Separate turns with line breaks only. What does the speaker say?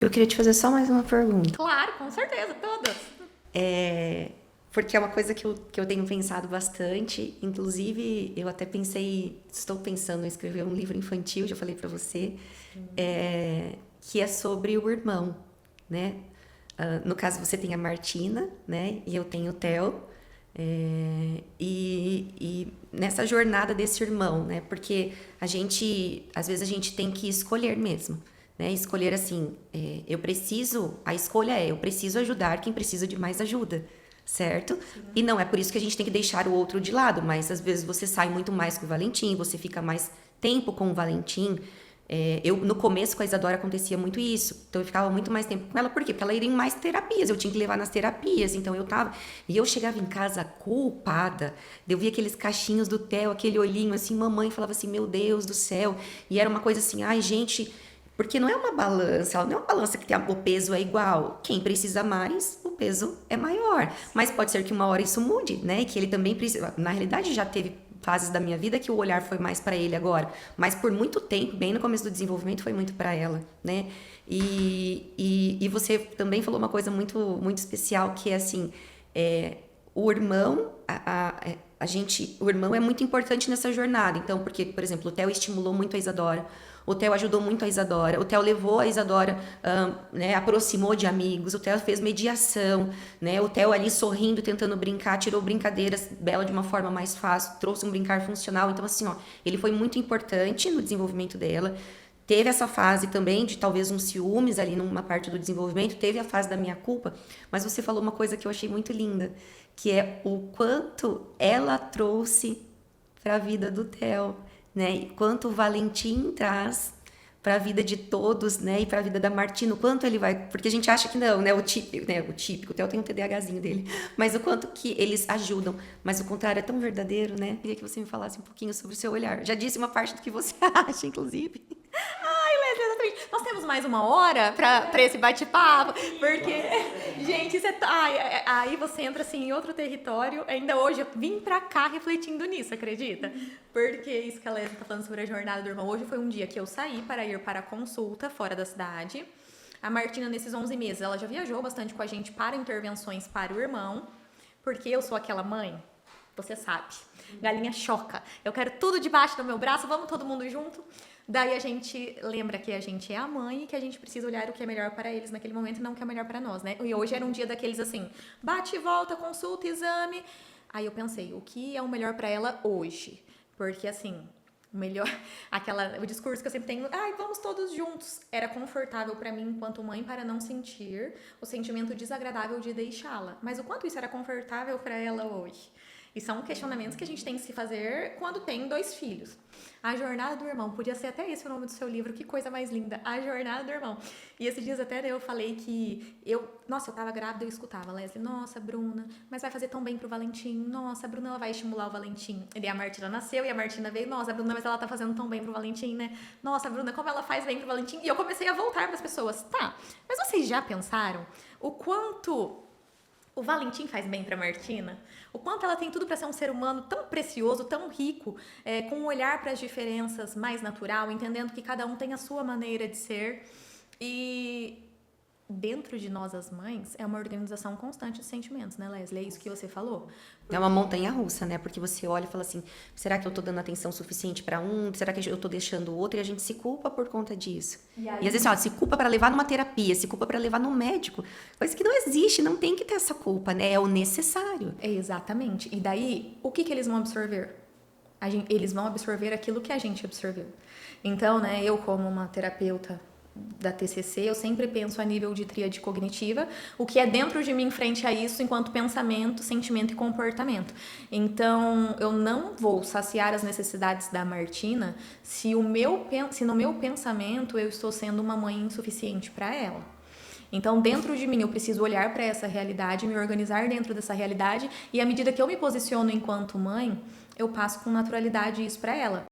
Eu queria te fazer só mais uma pergunta.
Claro, com certeza, todas.
Porque é uma coisa que eu tenho pensado bastante. Inclusive, eu até pensei, estou pensando em escrever um livro infantil, já falei pra você, que é sobre o irmão, né? No caso, você tem a Martina, né? E eu tenho o Theo. E nessa jornada desse irmão, né? Porque às vezes a gente tem que escolher mesmo, né? Escolher assim, a escolha eu preciso ajudar quem precisa de mais ajuda, certo? E não é por isso que a gente tem que deixar o outro de lado, mas às vezes você sai muito mais com o Valentim, você fica mais tempo com o Valentim. No começo com a Isadora acontecia muito isso. Então eu ficava muito mais tempo com ela. Por quê? Porque ela iria em mais terapias. Eu tinha que levar nas terapias. Então eu tava. E eu chegava em casa culpada. Eu via aqueles cachinhos do Theo, aquele olhinho assim, mamãe falava assim, meu Deus do céu. E era uma coisa assim, ai, gente. Porque não é uma balança, ela não é uma balança que o peso é igual. Quem precisa mais, o peso é maior. Mas pode ser que uma hora isso mude, né? Que ele também precisa. Na realidade, já teve fases da minha vida que o olhar foi mais para ele agora, mas por muito tempo, bem no começo do desenvolvimento, foi muito para ela, né? E você também falou uma coisa muito especial que é assim, o irmão, o irmão é muito importante nessa jornada. Então, porque, por exemplo, o Theo estimulou muito a Isadora. O Theo ajudou muito a Isadora. O Theo levou a Isadora, né, aproximou de amigos. O Theo fez mediação, né? O Theo ali sorrindo, tentando brincar, tirou brincadeiras dela de uma forma mais fácil, trouxe um brincar funcional. Então, assim, ó, ele foi muito importante no desenvolvimento dela. Teve essa fase também de talvez um ciúmes ali numa parte do desenvolvimento, teve a fase da minha culpa, mas você falou uma coisa que eu achei muito linda, que é o quanto ela trouxe para a vida do Theo, né? E quanto o Valentim traz para a vida de todos, né? E para a vida da Martina, o quanto ele vai, porque a gente acha que não, né? O Theo tem um TDAHzinho dele, mas o quanto que eles ajudam, mas o contrário é tão verdadeiro, né? Queria que você me falasse um pouquinho sobre o seu olhar. Já disse uma parte do que você acha, inclusive.
Ai, Leslie, exatamente. Nós temos mais uma hora pra esse bate-papo, porque, gente, isso aí você entra assim em outro território. Ainda hoje eu vim pra cá refletindo nisso, acredita? Porque isso que a Leslie tá falando sobre a jornada do irmão. Hoje foi um dia que eu saí para ir para a consulta fora da cidade. A Martina, nesses 11 meses, ela já viajou bastante com a gente para intervenções para o irmão, porque eu sou aquela mãe, você sabe, galinha choca. Eu quero tudo debaixo do meu braço, vamos todo mundo junto. Daí a gente lembra que a gente é a mãe e que a gente precisa olhar o que é melhor para eles naquele momento e não o que é melhor para nós, né? E hoje era um dia daqueles assim, bate e volta, consulta, exame. Aí eu pensei, o que é o melhor para ela hoje? Porque assim, o melhor, o discurso que eu sempre tenho, ai, vamos todos juntos, era confortável para mim enquanto mãe para não sentir o sentimento desagradável de deixá-la. Mas o quanto isso era confortável para ela hoje? E são questionamentos que a gente tem que se fazer quando tem 2 filhos. A Jornada do Irmão, podia ser até esse o nome do seu livro, que coisa mais linda, A Jornada do Irmão. E esses dias até eu falei que eu tava grávida, eu escutava, Leslie, nossa, Bruna, mas vai fazer tão bem pro Valentim, nossa, a Bruna, ela vai estimular o Valentim. E a Martina nasceu e a Martina veio, nossa, a Bruna, mas ela tá fazendo tão bem pro Valentim, né? Nossa, a Bruna, como ela faz bem pro Valentim. E eu comecei a voltar pras pessoas, tá, mas vocês já pensaram o quanto o Valentim faz bem pra Martina? O quanto ela tem tudo para ser um ser humano tão precioso, tão rico, com um olhar para as diferenças mais natural, entendendo que cada um tem a sua maneira de ser. E dentro de nós, as mães, é uma organização constante de sentimentos, né, Leslie? É isso que você falou.
É uma montanha russa, né? Porque você olha e fala assim: será que eu tô dando atenção suficiente para um? Será que eu tô deixando o outro? E a gente se culpa por conta disso.
E aí,
E às vezes, ó, se culpa para levar numa terapia, se culpa para levar no médico. Coisa que não existe, não tem que ter essa culpa, né? É o necessário.
exatamente. E daí, o que eles vão absorver? Eles vão absorver aquilo que a gente absorveu. Então, né, eu como uma terapeuta da TCC, eu sempre penso a nível de tríade cognitiva, o que é dentro de mim frente a isso enquanto pensamento, sentimento e comportamento. Então, eu não vou saciar as necessidades da Martina se no meu pensamento eu estou sendo uma mãe insuficiente para ela. Então, dentro de mim, eu preciso olhar para essa realidade, me organizar dentro dessa realidade, e à medida que eu me posiciono enquanto mãe, eu passo com naturalidade isso para ela.